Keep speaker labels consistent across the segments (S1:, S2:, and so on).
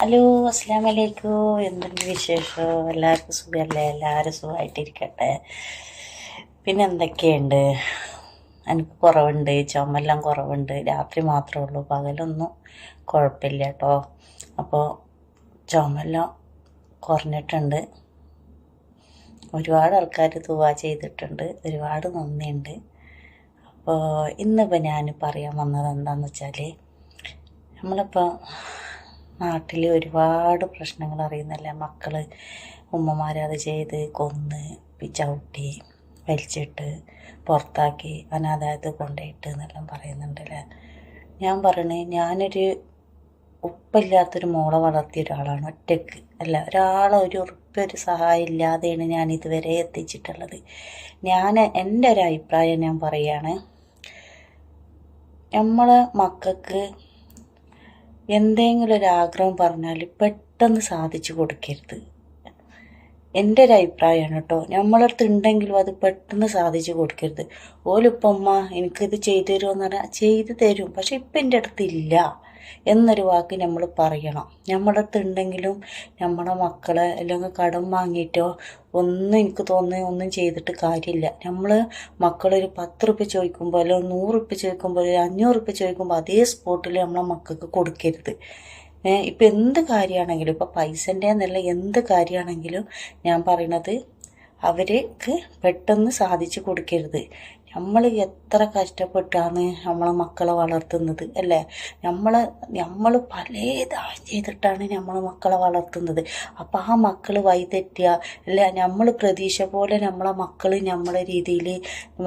S1: Hello, അസ്സാം വലൈക്കും. എന്തുണ്ട് വിശേഷം? എല്ലാവർക്കും സുഖമല്ലേ? എല്ലാവരും സുഖമായിട്ടിരിക്കട്ടെ. പിന്നെ എന്തൊക്കെയുണ്ട്? എനിക്ക് കുറവുണ്ട്, ചുമയെല്ലാം കുറവുണ്ട്. രാത്രി മാത്രമേ ഉള്ളൂ, പകലൊന്നും കുഴപ്പമില്ല കേട്ടോ. അപ്പോൾ ചുമയെല്ലാം കുറഞ്ഞിട്ടുണ്ട്. ഒരുപാട് ആൾക്കാർ ദുആ ചെയ്തിട്ടുണ്ട്, ഒരുപാട് നന്ദിയുണ്ട്. അപ്പോൾ ഇന്നിപ്പോൾ ഞാൻ പറയാൻ വന്നത് എന്താണെന്ന് വെച്ചാൽ, നമ്മളിപ്പോൾ നാട്ടിൽ ഒരുപാട് പ്രശ്നങ്ങൾ അറിയുന്നല്ലേ. മക്കൾ ഉമ്മമാരത് ചെയ്ത് കൊന്ന് ചവിട്ടി വലിച്ചിട്ട് പുറത്താക്കി അനാഥാലയത്തിൽ കൊണ്ടുപോയിട്ട് എന്നെല്ലാം പറയുന്നുണ്ടല്ലേ. ഞാൻ പറയണേ, ഞാനൊരു ഉപ്പില്ലാത്തൊരു മോളെ വളർത്തിയ ഒരാളാണ്, ഒറ്റയ്ക്ക് അല്ല. ഒരു സഹായം ഇല്ലാതെയാണ് ഞാൻ ഇതുവരെ എത്തിച്ചിട്ടുള്ളത്. എൻ്റെ ഒരു അഭിപ്രായം ഞാൻ പറയുകയാണ്, നമ്മളെ മക്കൾക്ക് എന്തെങ്കിലും ഒരു ആഗ്രഹം പറഞ്ഞാൽ പെട്ടെന്ന് സാധിച്ചു കൊടുക്കരുത്. എൻ്റെ ഒരു അഭിപ്രായമാണ് കേട്ടോ. നമ്മളടുത്ത് ഉണ്ടെങ്കിലും അത് പെട്ടെന്ന് സാധിച്ചു കൊടുക്കരുത്. ഓലിപ്പം അമ്മ എനിക്കിത് ചെയ്തു തരുമെന്ന് പറഞ്ഞാൽ ചെയ്തു തരും, പക്ഷെ ഇപ്പം എൻ്റെ അടുത്തില്ല എന്നൊരു വാക്ക് നമ്മൾ പറയണം. നമ്മുടെ അടുത്ത് ഉണ്ടെങ്കിലും നമ്മളെ മക്കളെ അല്ലെങ്കിൽ കടം വാങ്ങിയിട്ടോ ഒന്നും എനിക്ക് തോന്നുന്നത് ഒന്നും ചെയ്തിട്ട് കാര്യമില്ല. നമ്മൾ മക്കളൊരു 10 റുപ്യ ചോദിക്കുമ്പോൾ അല്ലെങ്കിൽ 100 റുപ്യ ചോദിക്കുമ്പോൾ, ഒരു 500 റുപ്യ ചോദിക്കുമ്പോൾ അതേ സ്പോട്ടിൽ നമ്മളെ മക്കൾക്ക് കൊടുക്കരുത്. ഇപ്പം എന്ത് കാര്യമാണെങ്കിലും, ഇപ്പം പൈസൻ്റെ എന്നല്ല, എന്ത് കാര്യമാണെങ്കിലും ഞാൻ പറയണത് അവർക്ക് പെട്ടെന്ന് സാധിച്ചു കൊടുക്കരുത്. നമ്മൾ എത്ര കഷ്ടപ്പെട്ടാണ് നമ്മളെ മക്കളെ വളർത്തുന്നത് അല്ലേ. നമ്മൾ പല ചെയ്തിട്ടാണ് നമ്മളെ മക്കളെ വളർത്തുന്നത്. അപ്പം ആ മക്കൾ വഴിതെറ്റുക അല്ല, നമ്മൾ പ്രതീക്ഷ പോലെ നമ്മളെ മക്കൾ നമ്മളെ രീതിയിൽ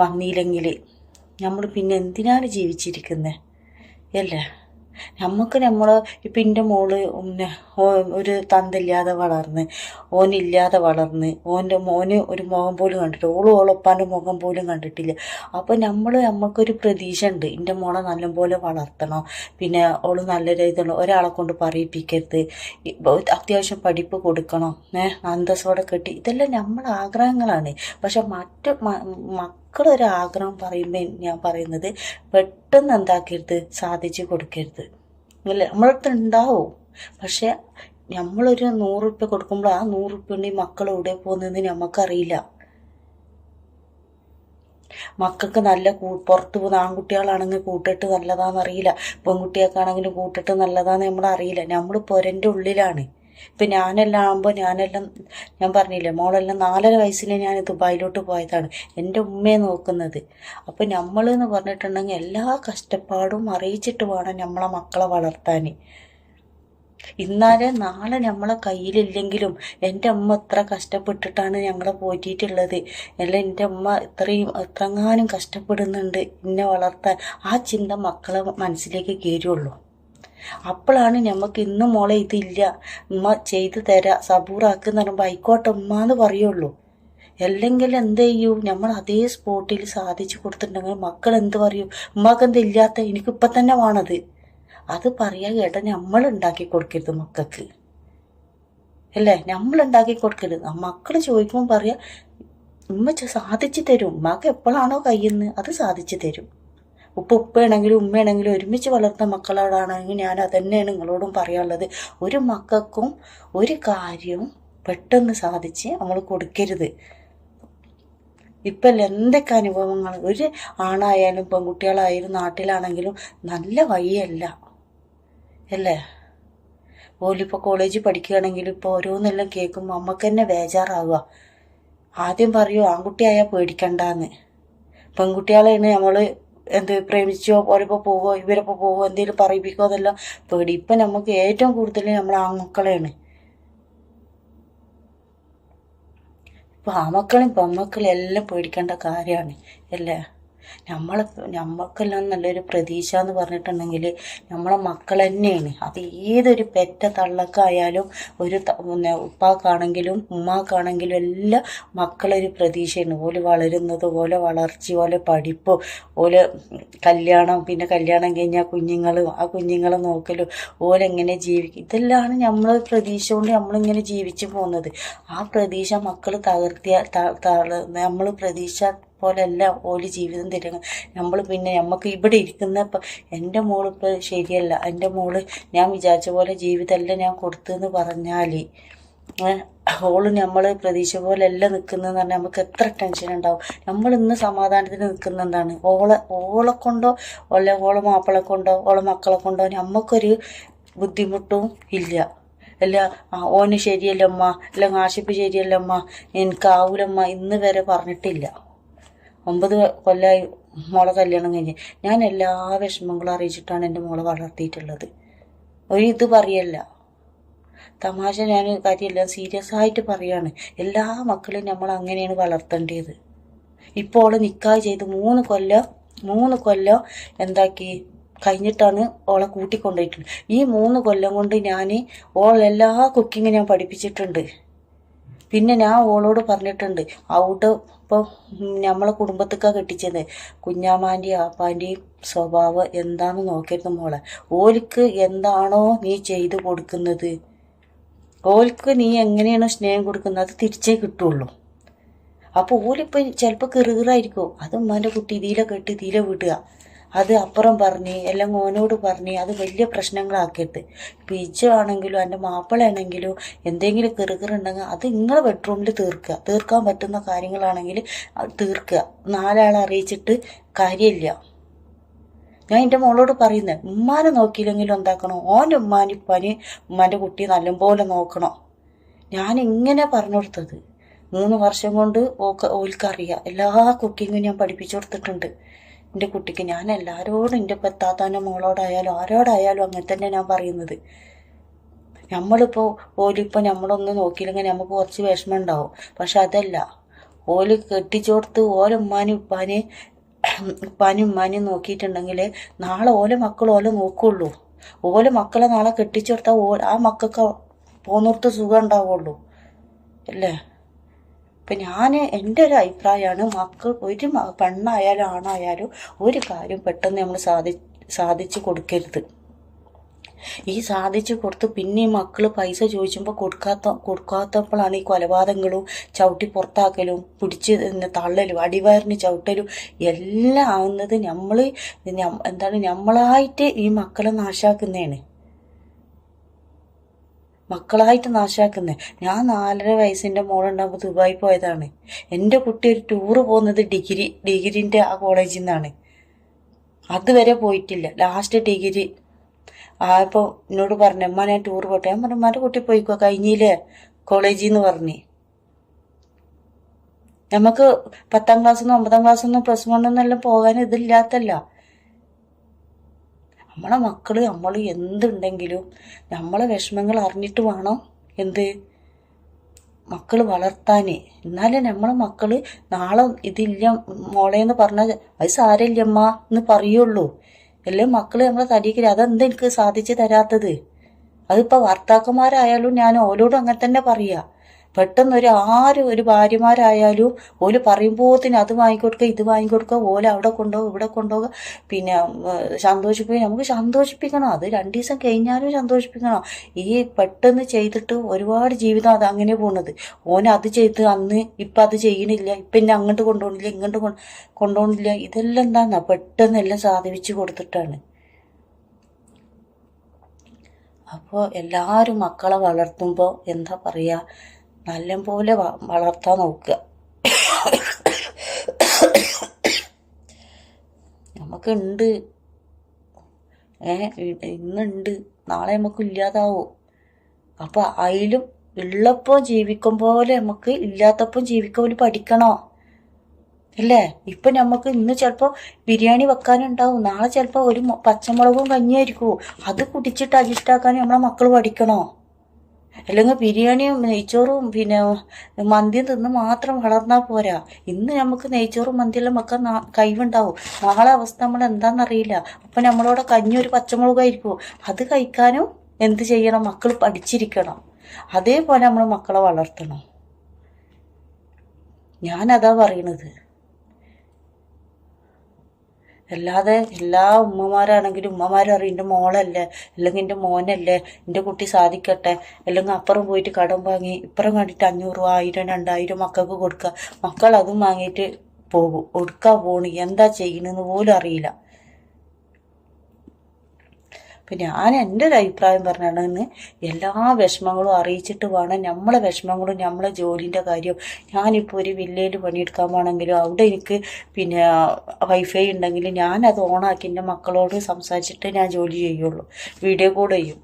S1: വന്നില്ലെങ്കിൽ നമ്മൾ പിന്നെ എന്തിനാണ് ജീവിച്ചിരിക്കുന്നത് അല്ലേ. നമ്മൾ ഇപ്പം എൻ്റെ മോള് ഒരു തന്തയില്ലാതെ വളർന്ന്, ഓനില്ലാതെ വളർന്ന്, മോന് ഒരു മുഖം പോലും കണ്ടിട്ട്, ഓളൊപ്പാൻ്റെ മുഖം പോലും കണ്ടിട്ടില്ല. അപ്പോൾ നമ്മൾക്കൊരു പ്രതീക്ഷ ഉണ്ട്, എൻ്റെ മോളെ നല്ലപോലെ വളർത്തണം, പിന്നെ ഓള് നല്ല രീതിയിൽ ഒരാളെ കൊണ്ട് പറയിപ്പിക്കരുത്, അത്യാവശ്യം പഠിപ്പ് കൊടുക്കണം, അന്തസ്സോടെ കെട്ടി, ഇതെല്ലാം നമ്മളെ ആഗ്രഹങ്ങളാണ്. പക്ഷെ മക്കളൊരാഗ്രഹം പറയുമ്പോൾ ഞാൻ പറയുന്നത് പെട്ടെന്ന് എന്താക്കരുത്, സാധിച്ചു കൊടുക്കരുത് അല്ലേ. നമ്മളടുത്ത് ഉണ്ടാവും, പക്ഷെ നമ്മളൊരു 100 റുപ്യ കൊടുക്കുമ്പോൾ ആ 100 റുപ്യ കൊണ്ട് ഈ മക്കൾ എവിടെ പോകുന്നതെന്ന് നമുക്കറിയില്ല. മക്കൾക്ക് നല്ല പുറത്ത് പോകുന്ന ആൺകുട്ടികളാണെങ്കിൽ കൂട്ടിട്ട് നല്ലതാണെന്നറിയില്ല, പെൺകുട്ടികൾക്കാണെങ്കിലും കൂട്ടിട്ട് നല്ലതാണെന്ന് നമ്മളറിയില്ല. നമ്മൾ പൊരൻ്റെ ഉള്ളിലാണ്. ഇപ്പം ഞാൻ പറഞ്ഞില്ലേ, മോളെല്ലാം 4.5 വയസ്സിൽ ഞാൻ ദുബായിലോട്ട് പോയതാണ്, എൻ്റെ ഉമ്മയെ നോക്കുന്നത്. അപ്പം നമ്മളെന്ന് പറഞ്ഞിട്ടുണ്ടെങ്കിൽ എല്ലാ കഷ്ടപ്പാടും അറിയിച്ചിട്ട് വേണം നമ്മളെ മക്കളെ വളർത്താൻ. ഇന്നാലെ നാളെ നമ്മളെ കയ്യിലില്ലെങ്കിലും എൻ്റെ അമ്മ എത്ര കഷ്ടപ്പെട്ടിട്ടാണ് ഞങ്ങളെ പോറ്റിയിട്ടുള്ളത്, അല്ല എൻ്റെ അമ്മ എത്രങ്ങാനും കഷ്ടപ്പെടുന്നുണ്ട് എന്നെ വളർത്താൻ, ആ ചിന്ത മക്കളെ മനസ്സിലേക്ക് കയറുള്ളൂ. അപ്പോഴാണ് നമുക്ക് ഇന്ന് മോളെ ഇതില്ല, ഉമ്മ ചെയ്തു തരാം, സബൂറാക്കെന്ന് പറയുമ്പോൾ ആയിക്കോട്ടെ ഉമ്മ എന്ന് പറയുള്ളൂ. അല്ലെങ്കിൽ എന്ത് ചെയ്യും, നമ്മൾ അതേ സ്പോട്ടിൽ സാധിച്ചു കൊടുത്തിട്ടുണ്ടെങ്കിൽ മക്കൾ എന്ത് പറയും, ഉമ്മക്ക് എന്ത് ഇല്ലാത്ത, എനിക്കിപ്പം തന്നെ വേണത്, അത് പറയാൻ കേട്ടാ നമ്മൾ ഉണ്ടാക്കി കൊടുക്കരുത് മക്കൾക്ക് അല്ലേ. നമ്മൾ ഉണ്ടാക്കി കൊടുക്കരുത്. മക്കൾ ചോദിക്കുമ്പോൾ പറയാ ഉമ്മ സാധിച്ചു തരും, ഉമ്മക്ക് എപ്പോഴാണോ കഴിയുന്നത് അത് സാധിച്ചു തരും. ഉപ്പയാണെങ്കിലും ഉമ്മയാണെങ്കിലും ഒരുമിച്ച് വളർത്തുന്ന മക്കളോടാണെങ്കിൽ ഞാൻ അതന്നെയാണ് നിങ്ങളോടും പറയാനുള്ളത്. ഒരു മക്കൾക്കും ഒരു കാര്യവും പെട്ടെന്ന് സാധിച്ച് നമ്മൾ കൊടുക്കരുത്. ഇപ്പം എന്തൊക്കെ അനുഭവങ്ങൾ, ഒരു ആണായാലും പെൺകുട്ടികളായാലും നാട്ടിലാണെങ്കിലും നല്ല വഴിയല്ല അല്ലേ. ഓലിപ്പോൾ കോളേജിൽ പഠിക്കുകയാണെങ്കിലും ഇപ്പോൾ ഓരോന്നെല്ലാം കേൾക്കുമ്പോൾ നമുക്ക് തന്നെ ബേജാറാവുക. ആദ്യം പറയൂ ആൺകുട്ടിയായാൽ പേടിക്കണ്ടെന്ന്, പെൺകുട്ടികളെയാണ് നമ്മൾ പ്രേമിച്ചോ ഓരപ്പോൾ പോവോ ഇവരപ്പോൾ പോവോ എന്തെങ്കിലും പറയിപ്പിക്കോ എന്നെല്ലാം പേടി. ഇപ്പം നമുക്ക് ഏറ്റവും കൂടുതൽ നമ്മൾ ആൺമക്കളെയാണ്. ഇപ്പം ആൺമക്കളും പെൺമക്കളും എല്ലാം പേടിക്കേണ്ട കാര്യമാണ് അല്ലേ. നമ്മൾക്കെല്ലാം നല്ലൊരു പ്രതീക്ഷ എന്ന് പറഞ്ഞിട്ടുണ്ടെങ്കിൽ നമ്മളെ മക്കൾ തന്നെയാണ്. അത് ഏതൊരു പെറ്റ തള്ളക്കായാലും ഒരു ഉപ്പാക്കാണെങ്കിലും ഉമ്മാക്കാണെങ്കിലും എല്ലാം മക്കളൊരു പ്രതീക്ഷയാണ്. ഓല് വളരുന്നത്, ഓലെ വളർച്ച, ഓലെ പഠിപ്പ്, ഓലെ കല്യാണം, പിന്നെ കല്യാണം കഴിഞ്ഞാൽ കുഞ്ഞുങ്ങളും ആ കുഞ്ഞുങ്ങളെ നോക്കലും, ഓലെങ്ങനെ ജീവിക്കും, ഇതെല്ലാം നമ്മൾ പ്രതീക്ഷ കൊണ്ട് നമ്മളിങ്ങനെ ജീവിച്ചു പോകുന്നത്. ആ പ്രതീക്ഷ മക്കൾ തകർത്തിയാൽ നമ്മൾ പ്രതീക്ഷ പോലെ എല്ലാം ഓല് ജീവിതം തരുക. നമ്മൾ പിന്നെ നമുക്ക് ഇവിടെ ഇരിക്കുന്ന ഇപ്പം എൻ്റെ മോളിപ്പോൾ ശരിയല്ല, എൻ്റെ മോള് ഞാൻ വിചാരിച്ച പോലെ ജീവിതമല്ല ഞാൻ കൊടുത്തെന്ന് പറഞ്ഞാൽ ഓള് നമ്മൾ പ്രതീക്ഷ പോലെ എല്ലാം നിൽക്കുന്നതെന്ന് പറഞ്ഞാൽ നമുക്ക് എത്ര ടെൻഷൻ ഉണ്ടാവും. നമ്മൾ ഇന്ന് സമാധാനത്തിന് നിൽക്കുന്ന എന്താണ്, ഓളെ കൊണ്ടോ ഓളെ മാപ്പിളെ കൊണ്ടോ ഓളെ മക്കളെ കൊണ്ടോ നമുക്കൊരു ബുദ്ധിമുട്ടും ഇല്ല. അല്ല ഓന് ശരിയല്ലമ്മ, അല്ലെങ്കിൽ ആഷിപ്പ് ശരിയല്ലമ്മ, എനിക്കാവൂലമ്മ ഇന്ന് വരെ പറഞ്ഞിട്ടില്ല. 9 കൊല്ലമായി മോളെ കല്യാണം കഴിഞ്ഞ്. ഞാൻ എല്ലാ വിഷമങ്ങളും അറിയിച്ചിട്ടാണ് എൻ്റെ മോളെ വളർത്തിയിട്ടുള്ളത്. ഇത് പറയല്ല, തമാശ ഞാൻ കാര്യമെല്ലാം സീരിയസ് ആയിട്ട് പറയാണ്. എല്ലാ മക്കളെയും നമ്മൾ അങ്ങനെയാണ് വളർത്തേണ്ടത്. ഇപ്പോൾ ഓളെ നിക്കാഹ് ചെയ്ത് 3 കൊല്ലം എന്താക്കി കഴിഞ്ഞിട്ടാണ് ഓളെ കൂട്ടിക്കൊണ്ടുപോയിട്ടുണ്ട്. ഈ 3 കൊല്ലം കൊണ്ട് ഞാൻ ഓളെല്ലാ കുക്കിങ് ഞാൻ പഠിപ്പിച്ചിട്ടുണ്ട്. പിന്നെ ഞാൻ ഓളോട് പറഞ്ഞിട്ടുണ്ട്, അവിടെ ഇപ്പോൾ നമ്മളെ കുടുംബത്തേക്കാണ് കെട്ടിച്ചത്, കുഞ്ഞാമാൻ്റെയും ആപ്പാൻ്റെയും സ്വഭാവം എന്താണെന്ന് നോക്കരുത് മോളെ. ഓൽക്ക് എന്താണോ നീ ചെയ്തു കൊടുക്കുന്നത്, ഓൽക്ക് നീ എങ്ങനെയാണോ സ്നേഹം കൊടുക്കുന്നത് അത് തിരിച്ചേ കിട്ടുള്ളൂ. അപ്പോൾ ഓലിപ്പോൾ ചിലപ്പോൾ കിറുകിറായിരിക്കും, അത് ഉമ്മാൻ്റെ കുട്ടി ഇതിലെ കെട്ടി ഇതിലെ വിടുക, അത് അപ്പുറം പറഞ്ഞ് എല്ലാം ഓനോട് പറഞ്ഞ് അത് വലിയ പ്രശ്നങ്ങളാക്കരുത്. ഇപ്പം ഇജ്ജാണെങ്കിലും എൻ്റെ മാപ്പിളയാണെങ്കിലും എന്തെങ്കിലും കിറുകിറുണ്ടെങ്കിൽ അത് നിങ്ങളെ ബെഡ്റൂമിൽ തീർക്കാൻ പറ്റുന്ന കാര്യങ്ങളാണെങ്കിൽ അത് തീർക്കുക. 4 ആളെ അറിയിച്ചിട്ട് കാര്യമില്ല. ഞാൻ എൻ്റെ മോളോട് പറയുന്നത്, ഉമ്മാനെ നോക്കിയില്ലെങ്കിലും എന്താക്കണം, ഓൻ്റെ ഉമ്മാൻ്റെ കുട്ടി നല്ലപോലെ നോക്കണം. ഞാൻ ഇങ്ങനെ പറഞ്ഞു കൊടുത്തത് 3 വർഷം കൊണ്ട് ഓൽക്കറിയാം. എല്ലാ കുക്കിങ്ങും ഞാൻ പഠിപ്പിച്ചു കൊടുത്തിട്ടുണ്ട് എൻ്റെ കുട്ടിക്ക്. ഞാൻ എല്ലാവരോടും, എൻ്റെ പെത്താത്താൻ്റെ മോളോടായാലും ആരോടായാലും അങ്ങനെ തന്നെ ഞാൻ പറയുന്നത്. നമ്മളിപ്പോൾ ഓലിപ്പോൾ നമ്മളൊന്ന് നോക്കിയില്ലെങ്കിൽ നമുക്ക് കുറച്ച് വിഷമം ഉണ്ടാവും. പക്ഷെ അതല്ല, ഓല് കെട്ടിച്ചോടുത്ത് ഉമ്മാനും ഉമ്മാനും നോക്കിയിട്ടുണ്ടെങ്കിൽ നാളെ ഓലെ മക്കൾ ഓലെ നോക്കുള്ളൂ. ഓലെ മക്കളെ നാളെ കെട്ടിച്ചെടുത്താൽ ആ മക്കൾക്ക് പോന്നിടത്ത് സുഖം ഉണ്ടാവുള്ളൂ അല്ലേ. ഇപ്പം ഞാൻ എൻ്റെ ഒരു അഭിപ്രായമാണ്, മക്കൾ ഒരു പെണ്ണായാലും ആണായാലും ഒരു കാര്യം പെട്ടെന്ന് നമ്മൾ സാധിച്ചു കൊടുക്കരുത്. ഈ സാധിച്ചു കൊടുത്ത് പിന്നെ മക്കൾ പൈസ ചോദിച്ചുമ്പോൾ കൊടുക്കാത്തപ്പോഴാണ് ഈ കൊലപാതകങ്ങളും ചവിട്ടി പുറത്താക്കലും പിടിച്ച് തള്ളലും അടിവയറിന് ചവിട്ടലും എല്ലാം ആവുന്നത്. നമ്മളായിട്ട് ഈ മക്കളെ നാശാക്കുന്നതാണ്. ഞാൻ 4.5 വയസ്സിൻ്റെ മോളുണ്ടാകുമ്പോൾ ദുബായി പോയതാണ്. എൻ്റെ കുട്ടി ഒരു ടൂറ് പോകുന്നത് ഡിഗ്രീൻ്റെ ആ കോളേജിൽ നിന്നാണ്. അതുവരെ പോയിട്ടില്ല. ലാസ്റ്റ് ഡിഗ്രി ഇപ്പോൾ എന്നോട് പറഞ്ഞു, അമ്മ ഞാൻ ടൂർ പോട്ടെ. ഞാൻ പറഞ്ഞു, അമ്മൻ്റെ കുട്ടി പോയിക്കോ, കഴിഞ്ഞില്ലേ കോളേജിൽ നിന്ന് പറഞ്ഞ്. നമുക്ക് 10ാം ക്ലാസ്സിൽ നിന്ന് 9ാം ക്ലാസ്സിൽ നിന്ന് +1 എന്നെല്ലാം പോകാൻ ഇതില്ലാത്തല്ല. നമ്മളെ മക്കൾ നമ്മൾ എന്തുണ്ടെങ്കിലും നമ്മളെ വിഷമങ്ങൾ അറിഞ്ഞിട്ട് വേണം മക്കൾ വളർത്താൻ. എന്നാലേ നമ്മളെ മക്കൾ നാളെ ഇതില്ല മോളേന്ന് പറഞ്ഞാൽ അത് സാരമില്ലമ്മ എന്ന് പറയുള്ളൂ. എല്ലാം മക്കൾ നമ്മളെ തടിയിക്കില്ല. അതെന്താ എനിക്ക് സാധിച്ചു തരാത്തത്? അതിപ്പോൾ ഭർത്താക്കന്മാരായാലും ഞാൻ ഓലോടും അങ്ങനെ തന്നെ പറയുക. പെട്ടെന്ന് ഒരു ഭാര്യമാരായാലും ഓല് പറയുമ്പോഴത്തേന് അത് വാങ്ങിക്കൊടുക്കുക ഇത് വാങ്ങിക്കൊടുക്കുക, ഓല അവിടെ കൊണ്ടുപോകുക ഇവിടെ കൊണ്ടുപോകുക, പിന്നെ സന്തോഷിപ്പിക്കുക. നമുക്ക് സന്തോഷിപ്പിക്കണം, അത് 2 ദിവസം കഴിഞ്ഞാലും സന്തോഷിപ്പിക്കണം. ഈ പെട്ടെന്ന് ചെയ്തിട്ട് ഒരുപാട് ജീവിതം അത് അങ്ങനെ പോകുന്നത്. അത് ചെയ്ത് അന്ന് ഇപ്പം അത് ചെയ്യണില്ല, ഇപ്പം എന്നെ അങ്ങോട്ട് കൊണ്ടുപോകണില്ല ഇങ്ങോട്ട് കൊണ്ടുപോകണില്ല. ഇതെല്ലാം എന്താണെന്നാ പെട്ടെന്ന് എല്ലാം സാധിച്ചു കൊടുത്തിട്ടാണ്. അപ്പോൾ എല്ലാവരും മക്കളെ വളർത്തുമ്പോൾ എന്താ പറയുക, നല്ലപോലെ വളർത്താൻ നോക്കുക. നമുക്കുണ്ട്, ഇന്നുണ്ട്, നാളെ നമുക്ക് ഇല്ലാതാവും. അപ്പോൾ അതിലും ഉള്ളപ്പോൾ ജീവിക്കും പോലെ നമുക്ക് ഇല്ലാത്തപ്പം ജീവിക്കാൻ പഠിക്കണോ അല്ലേ. ഇപ്പം നമുക്ക് ഇന്ന് ചിലപ്പോൾ ബിരിയാണി വെക്കാനുണ്ടാവും, നാളെ ചിലപ്പോൾ ഒരു പച്ചമുളകും കഞ്ഞിയായിരിക്കും, അത് കുടിച്ചിട്ട് അജിഷ്ടാക്കാൻ നമ്മളെ മക്കൾ പഠിക്കണോ? അല്ലെങ്കിൽ ബിരിയാണിയും നെയ്ച്ചോറും പിന്നെ മന്തിയും തിന്ന് മാത്രം വളർന്നാൽ പോരാ. ഇന്ന് നമുക്ക് നെയ്ച്ചോറും മന്തിയെല്ലാം വെക്കാൻ കഴിവുണ്ടാവും, നാളെ അവസ്ഥ നമ്മൾ എന്താണെന്നറിയില്ല. അപ്പം നമ്മളോട് കഞ്ഞി ഒരു പച്ചമുളകായിരിക്കും, അത് കഴിക്കാനും എന്ത് ചെയ്യണം, മക്കൾ പഠിച്ചിരിക്കണം. അതേപോലെ നമ്മൾ മക്കളെ വളർത്തണം. ഞാനതാ പറയണത്. അല്ലാതെ എല്ലാ ഉമ്മമാരാണെങ്കിലും ഉമ്മമാരും അറിയും എൻ്റെ മോളല്ലേ അല്ലെങ്കിൽ എൻ്റെ മോനല്ലേ, എൻ്റെ കുട്ടി സാധിക്കട്ടെ, അല്ലെങ്കിൽ അപ്പുറം പോയിട്ട് കടം വാങ്ങി ഇപ്പുറം കണ്ടിട്ട് 500, 1000, 2000 മക്കൾക്ക് കൊടുക്കുക. മക്കൾ അതും വാങ്ങിയിട്ട് പോകും. ഒടുക്കാ പോണ്, എന്താ ചെയ്യണെന്ന് പോലും അറിയില്ല. അപ്പം ഞാൻ എൻ്റെ ഒരു അഭിപ്രായം പറഞ്ഞാണെന്ന് എല്ലാ വിഷമങ്ങളും അറിയിച്ചിട്ട് വേണം നമ്മളെ വിഷമങ്ങളും നമ്മളെ ജോലിൻ്റെ കാര്യം. ഞാനിപ്പോൾ ഒരു വില്ലേജ് പണിയെടുക്കാൻ പോകണമെങ്കിലും അവിടെ എനിക്ക് പിന്നെ വൈഫൈ ഉണ്ടെങ്കിൽ ഞാനത് ഓണാക്കി എൻ്റെ മക്കളോട് സംസാരിച്ചിട്ട് ഞാൻ ജോലി ചെയ്യുള്ളൂ. വീഡിയോ കോൾ ചെയ്യും.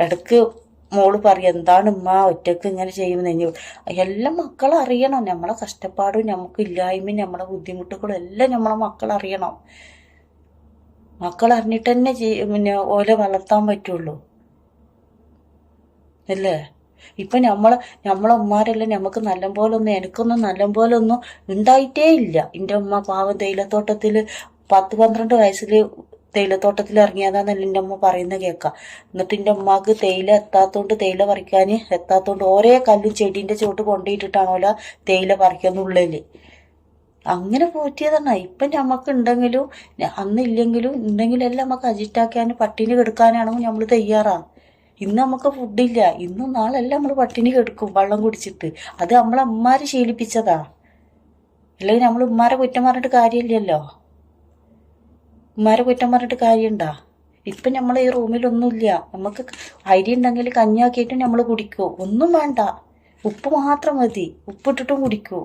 S1: ഇടയ്ക്ക് മോള് പറയും എന്താണ് ഉമ്മ ഒറ്റക്ക് ഇങ്ങനെ ചെയ്യുമെന്ന്. എല്ലാം മക്കളറിയണം. നമ്മളെ കഷ്ടപ്പാടും നമുക്ക് ഇല്ലായ്മയും നമ്മളെ ബുദ്ധിമുട്ടുകളും എല്ലാം നമ്മളെ മക്കളറിയണം. മക്കളറിഞ്ഞിട്ട് തന്നെ പിന്നെ ഓലെ വളർത്താൻ പറ്റുള്ളൂ അല്ലേ? ഇപ്പം നമ്മളെ ഉമ്മാരെല്ലാം നമുക്ക് നല്ലപോലെ ഒന്നും എനിക്കൊന്നും നല്ലപോലെ ഒന്നും ഉണ്ടായിട്ടേ ഇല്ല. എൻ്റെ ഉമ്മ പാവം തേയിലത്തോട്ടത്തിൽ 10-12 വയസ്സിൽ തേയിലത്തോട്ടത്തിൽ ഇറങ്ങിയതാന്നല്ല എൻ്റെ അമ്മ പറയുന്നത് കേൾക്കാം. എന്നിട്ട് എൻ്റെ ഉമ്മാക്ക് തേയില എത്താത്തോണ്ട് തേയില പറിക്കാൻ എത്താത്തോണ്ട് ഓരോ കല്ലും ചെടീൻ്റെ ചോട്ട് കൊണ്ടുപോയിട്ടിട്ടാണോല തേയില പറിക്കുന്നുള്ളിൽ. അങ്ങനെ പോറ്റിയതാണ്. ഇപ്പം നമുക്ക് ഉണ്ടെങ്കിലും അന്നില്ലെങ്കിലും ഉണ്ടെങ്കിലെല്ലാം നമുക്ക് അജിറ്റാക്കാൻ പട്ടിണി കെടുക്കാനാണെങ്കിൽ നമ്മൾ തയ്യാറാണ്. ഇന്ന് നമുക്ക് ഫുഡില്ല, ഇന്നും നാളെല്ലാം നമ്മൾ പട്ടിണി കെടുക്കും വെള്ളം കുടിച്ചിട്ട്. അത് നമ്മളെ ഉമ്മാര് ശീലിപ്പിച്ചതാ. അല്ലെങ്കിൽ നമ്മൾ ഉമ്മാരെ കുറ്റം പറഞ്ഞിട്ട് കാര്യമില്ലല്ലോ. ഉമ്മാരെ കുറ്റം പറഞ്ഞിട്ട് കാര്യമുണ്ടാ? ഇപ്പം നമ്മൾ ഈ റൂമിലൊന്നുമില്ല. നമുക്ക് അരി ഉണ്ടെങ്കിൽ കഞ്ഞാക്കിയിട്ട് നമ്മൾ കുടിക്കൂ. ഒന്നും വേണ്ട, ഉപ്പ് മാത്രം മതി. ഉപ്പിട്ടിട്ടും കുടിക്കൂ.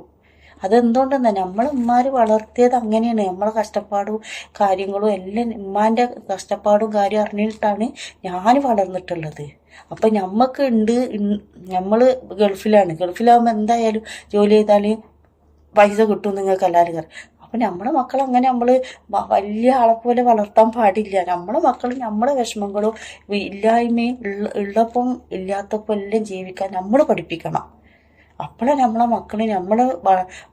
S1: അതെന്തുകൊണ്ടെന്നാ നമ്മളെ ഉമ്മാര് വളർത്തിയത് അങ്ങനെയാണ്. നമ്മളെ കഷ്ടപ്പാടും കാര്യങ്ങളും എല്ലാം ഉമ്മാൻ്റെ കഷ്ടപ്പാടും കാര്യം അറിഞ്ഞിട്ടാണ് ഞാൻ വളർന്നിട്ടുള്ളത്. അപ്പം ഞമ്മക്ക് ഉണ്ട്. നമ്മൾ ഗൾഫിലാകുമ്പോൾ എന്തായാലും ജോലി ചെയ്താൽ പൈസ കിട്ടും നിങ്ങൾക്ക് എല്ലാവരും കയറി. അപ്പം നമ്മളെ മക്കൾ അങ്ങനെ നമ്മൾ വലിയ ആളെപ്പോലെ വളർത്താൻ പാടില്ല. നമ്മളെ മക്കൾ നമ്മളെ വിഷമങ്ങളും ഇല്ലായ്മയും ഉള്ളപ്പം ഇല്ലാത്തപ്പോൾ എല്ലാം ജീവിക്കാൻ നമ്മൾ പഠിപ്പിക്കണം. അപ്പോഴേ നമ്മളെ മക്കൾ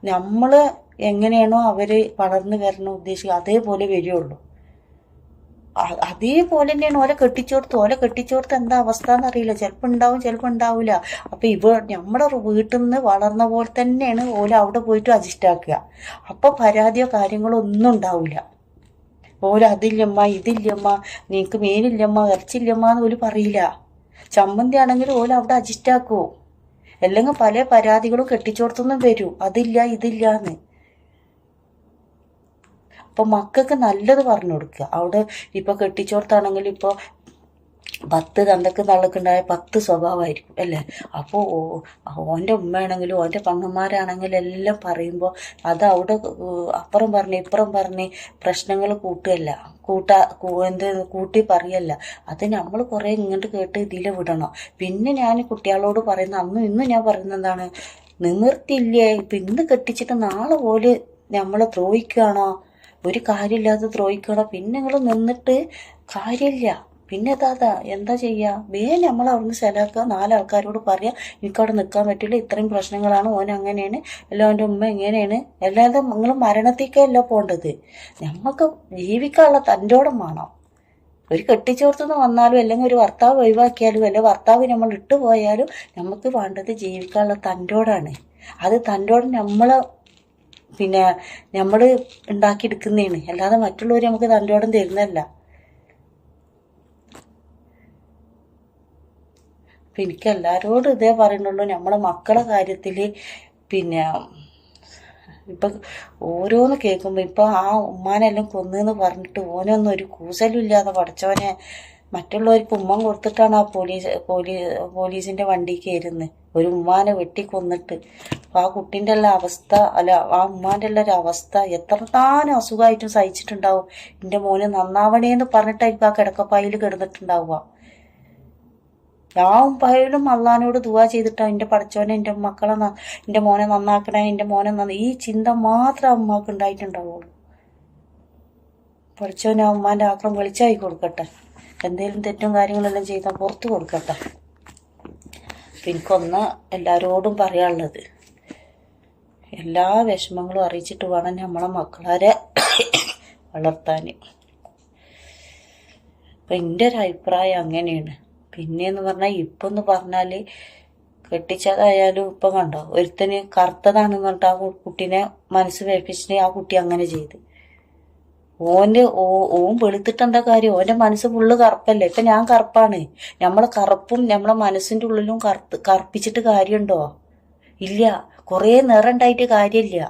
S1: നമ്മൾ എങ്ങനെയാണോ അവർ വളർന്നു വരണം ഉദ്ദേശിക്കുക അതേപോലെ വരികയുള്ളൂ. അതേപോലെ തന്നെയാണ് ഓലെ കെട്ടിച്ചോർത്ത് എന്താ അവസ്ഥ എന്നറിയില്ല. ചിലപ്പോൾ ഉണ്ടാവും, ചിലപ്പോൾ ഉണ്ടാവില്ല. അപ്പം നമ്മുടെ വീട്ടിൽ നിന്ന് വളർന്ന പോലെ തന്നെയാണ് ഓല അവിടെ പോയിട്ട് അഡ്ജസ്റ്റ് ആക്കുക. അപ്പം പരാതിയോ കാര്യങ്ങളോ ഒന്നും ഉണ്ടാവില്ല. ഓല അതില്ലമ്മ ഇതില്ലമ്മ നിനക്ക് മീനില്ലമ്മ ഇറച്ചില്ലമ്മ എന്ന് ഓല് പറയില്ല. ചമ്മന്തി ആണെങ്കിൽ ഓല അവിടെ അഡ്ജസ്റ്റ് ആക്കുമോ. അല്ലെങ്കിൽ പല പരാതികളും കെട്ടിച്ചോടത്തൊന്നും വരും, അതില്ല ഇതില്ല എന്ന്. അപ്പോൾ മക്കൾക്ക് നല്ലത് പറഞ്ഞു കൊടുക്കുക. അവിടെ ഇപ്പോൾ കെട്ടിച്ചോടത്താണെങ്കിൽ ഇപ്പോൾ 10 തന്തക്ക് തള്ളക്കുണ്ടായ 10 സ്വഭാവമായിരിക്കും അല്ലേ? അപ്പോൾ ഓൻ്റെ ഉമ്മയാണെങ്കിലും ഓൻ്റെ പെങ്ങന്മാരാണെങ്കിലും എല്ലാം പറയുമ്പോൾ അത് അവിടെ അപ്പുറം പറഞ്ഞ് ഇപ്പുറം പറഞ്ഞ് പ്രശ്നങ്ങൾ കൂട്ടി പറയല്ല. അത് നമ്മൾ കുറേ ഇങ്ങോട്ട് കേട്ട് ഇതിൽ വിടണം. പിന്നെ ഞാൻ കുട്ടികളോട് പറയുന്ന അന്നും ഇന്നും ഞാൻ പറയുന്നത് എന്താണ്, നിവൃത്തിയില്ലേ. ഇപ്പം ഇന്ന് കെട്ടിച്ചിട്ട് നാളെ പോലെ നമ്മളെ ദ്രോഹിക്കുകയാണോ? ഒരു കാര്യമില്ലാതെ ദ്രോഹിക്കണോ? പിന്നെ നിങ്ങൾ നിന്നിട്ട് കാര്യമില്ല. പിന്നെ എന്താ ചെയ്യുക? നമ്മൾ അവിടുന്ന് സ്ഥലമാക്കുക, 4 ആൾക്കാരോട് പറയാം എനിക്കവിടെ നിൽക്കാൻ പറ്റില്ല, ഇത്രയും പ്രശ്നങ്ങളാണ്, ഓൻ അങ്ങനെയാണ്, എല്ലാം എൻ്റെ ഉമ്മ എങ്ങനെയാണ്. അല്ലാതെ നിങ്ങൾ മരണത്തേക്കല്ല പോകേണ്ടത്. നമുക്ക് ജീവിക്കാനുള്ള തൻ്റോടം വേണം. ഒരു കെട്ടിച്ചോർത്തുനിന്ന് വന്നാലും അല്ലെങ്കിൽ ഒരു ഭർത്താവ് ഒഴിവാക്കിയാലും അല്ല ഭർത്താവ് നമ്മൾ ഇട്ടുപോയാലും നമുക്ക് വേണ്ടത് ജീവിക്കാനുള്ള തൻ്റോടാണ്. അത് തൻ്റോട് നമ്മൾ ഉണ്ടാക്കിയെടുക്കുന്നതാണ്. അല്ലാതെ മറ്റുള്ളവർ നമുക്ക് തൻ്റോടം തരുന്നതല്ല. അപ്പം എനിക്ക് എല്ലാവരോടും ഇതേ പറയുന്നുള്ളൂ, നമ്മളെ മക്കളെ കാര്യത്തിൽ ഇപ്പം ഓരോന്ന് കേൾക്കുമ്പോൾ ഇപ്പം ആ ഉമ്മാനെല്ലാം കൊന്നെന്ന് പറഞ്ഞിട്ട് ഓനൊന്നും ഒരു കൂസലും ഇല്ലാതെ പഠിച്ചവനെ മറ്റുള്ളവർക്ക് ഉമ്മ കൊടുത്തിട്ടാണ് ആ പോലീസിൻ്റെ വണ്ടി കയറുന്നത്. ഒരു ഉമ്മാനെ വെട്ടിക്കൊന്നിട്ട്. അപ്പം ആ കുട്ടീൻ്റെ എല്ലാം അവസ്ഥ ആ ഉമ്മാൻ്റെ എല്ലാം ഒരു അവസ്ഥ എത്രത്താനും അസുഖമായിട്ടും സഹിച്ചിട്ടുണ്ടാവും. എൻ്റെ മോന് നന്നാവണേന്ന് പറഞ്ഞിട്ടായിരിക്കും ആ കിടക്കപ്പായിൽ കിടന്നിട്ടുണ്ടാവുക. ഞാൻ പയലും അള്ളഹാനോട് ദുആ ചെയ്തിട്ടാണ് എൻ്റെ പഠിച്ചവനെ എൻ്റെ മോനെ നന്നാക്കണേ, എൻ്റെ മോനെ ഈ ചിന്ത മാത്രം അമ്മക്ക് ഉണ്ടായിട്ടുണ്ടാവുള്ളൂ. പഠിച്ചവനെ ഉമ്മാൻ്റെ ആക്രം വെളിച്ചായി കൊടുക്കട്ടെ. എന്തെങ്കിലും തെറ്റും കാര്യങ്ങളെല്ലാം ചെയ്താൽ പുറത്ത് കൊടുക്കട്ടെ. എനിക്കൊന്ന് എല്ലാവരോടും പറയാനുള്ളത്, എല്ലാ വിഷമങ്ങളും അറിയിച്ചിട്ട് വേണം നമ്മളെ മക്കളെ വളർത്താൻ. അപ്പം എൻ്റെ ഒരു അഭിപ്രായം അങ്ങനെയാണ്. പിന്നെയെന്ന് പറഞ്ഞാൽ ഇപ്പം എന്ന് പറഞ്ഞാൽ കെട്ടിച്ചതായാലും ഇപ്പം കണ്ടോ, ഒരുത്തന് കറുത്തതാണെന്ന് പറഞ്ഞിട്ട് ആ കുട്ടീനെ മനസ്സ് വേപ്പിച്ചിട്ട് ആ കുട്ടി അങ്ങനെ ചെയ്ത്. ഓൻ വെളുത്തിട്ട് എന്താ കാര്യം? ഓൻ്റെ മനസ്സ് ഫുള്ള് കറുപ്പല്ലേ. ഇപ്പം ഞാൻ കറുപ്പാണ്. നമ്മളെ കറുപ്പും നമ്മളെ മനസ്സിൻ്റെ ഉള്ളിലും കറുപ്പിച്ചിട്ട് കാര്യമുണ്ടോ? ഇല്ല. കുറേ നിറം ഉണ്ടായിട്ട് കാര്യമില്ല.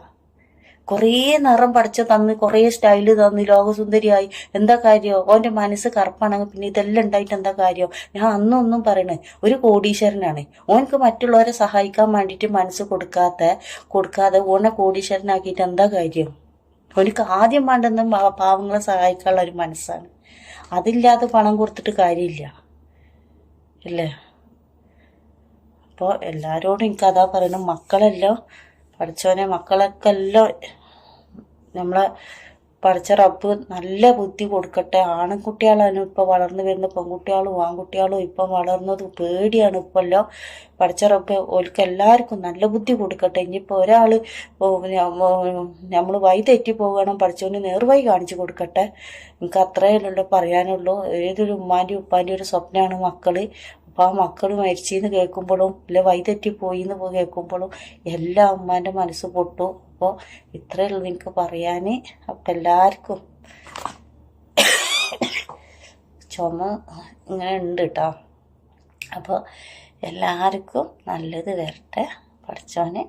S1: കുറേ നിറം പഠിച്ച തന്ന് കുറേ സ്റ്റൈല് തന്ന് ലോകസുന്ദരിയായി എന്താ കാര്യമോ? ഓൻ്റെ മനസ്സ് കറുപ്പാണെങ്കിൽ പിന്നെ ഇതെല്ലാം ഉണ്ടായിട്ട് എന്താ കാര്യം? ഞാൻ അന്നൊന്നും പറയണേ ഒരു കോടീശ്വരനാണ്. ഓനക്ക് മറ്റുള്ളവരെ സഹായിക്കാൻ വേണ്ടിയിട്ട് മനസ്സ് കൊടുക്കാതെ ഓനെ കോടീശ്വരനാക്കിയിട്ട് എന്താ കാര്യം? ഓനക്ക് ആദ്യം വേണ്ടുന്ന പാവങ്ങളെ സഹായിക്കാനുള്ള ഒരു മനസ്സാണ്. അതില്ലാതെ പണം കൊടുത്തിട്ട് കാര്യമില്ല അല്ലേ? അപ്പോൾ എല്ലാവരോടും എനിക്കതാ പറയണം, മക്കളെല്ലാം പഠിച്ചോനെ മക്കളൊക്കെ എല്ലാം നമ്മളെ പഠിച്ച റബ്ബ് നല്ല ബുദ്ധി കൊടുക്കട്ടെ. ആൺകുട്ടികളാണ് ഇപ്പോൾ വളർന്നു വരുന്ന, പെൺകുട്ടികളും ആൺകുട്ടികളും ഇപ്പം വളർന്നത് പേടിയാണ്. ഇപ്പമല്ലോ പഠിച്ച റബ്ബ് ഓൽക്ക് എല്ലാവർക്കും നല്ല ബുദ്ധി കൊടുക്കട്ടെ. ഇനിയിപ്പോൾ ഒരാൾ നമ്മൾ വഴി തെറ്റി പോകണം, പഠിച്ചവന് നേർവഴി കാണിച്ചു കൊടുക്കട്ടെ. എനിക്ക് അത്രയല്ലോ പറയാനുള്ളൂ. ഏതൊരു ഉമ്മാൻ്റെയും ഉപ്പാൻ്റെയും ഒരു സ്വപ്നമാണ് മക്കൾ. അപ്പോൾ ആ മക്കൾ മരിച്ചെന്ന് കേൾക്കുമ്പോഴും ഇല്ല വഴിതെറ്റി പോയിന്ന് കേൾക്കുമ്പോഴും എല്ലാ ഉമ്മാൻ്റെ മനസ്സ് പൊട്ടു. അപ്പോൾ ഇത്രയേ ഉള്ളൂ എനിക്ക് പറയാൻ. അപ്പം എല്ലാവർക്കും ചുമ ഇങ്ങനെ ഉണ്ട് കേട്ടോ. അപ്പോൾ എല്ലാവർക്കും നല്ലത് വരട്ടെ. പഠിച്ചവന്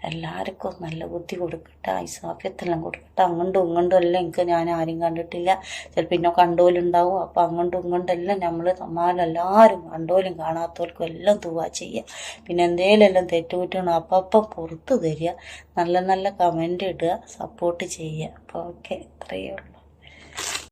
S1: എല്ലാവർക്കും നല്ല ബുദ്ധി കൊടുക്കട്ടെ, ഐസാഫ്യത്തെല്ലാം കൊടുക്കട്ടെ. അങ്ങോട്ടും ഇങ്ങോട്ടും എല്ലാം എനിക്ക് ഞാൻ ആരും കണ്ടിട്ടില്ല, ചിലപ്പോൾ ഇന്നെ കണ്ടോലുണ്ടാവും. അപ്പോൾ അങ്ങോട്ടും ഇങ്ങോട്ടും എല്ലാം നമ്മൾ തമ്മാലെല്ലാവരും കണ്ടോലും കാണാത്തവർക്കും എല്ലാം തുവാ ചെയ്യുക. പിന്നെ എന്തേലെല്ലാം തെറ്റുകുറ്റണം അപ്പം പുറത്ത് തരിക, നല്ല നല്ല കമൻ്റ് ഇടുക, സപ്പോർട്ട് ചെയ്യുക. അപ്പോൾ ഓക്കെ, ഇത്രയേ ഉള്ളൂ.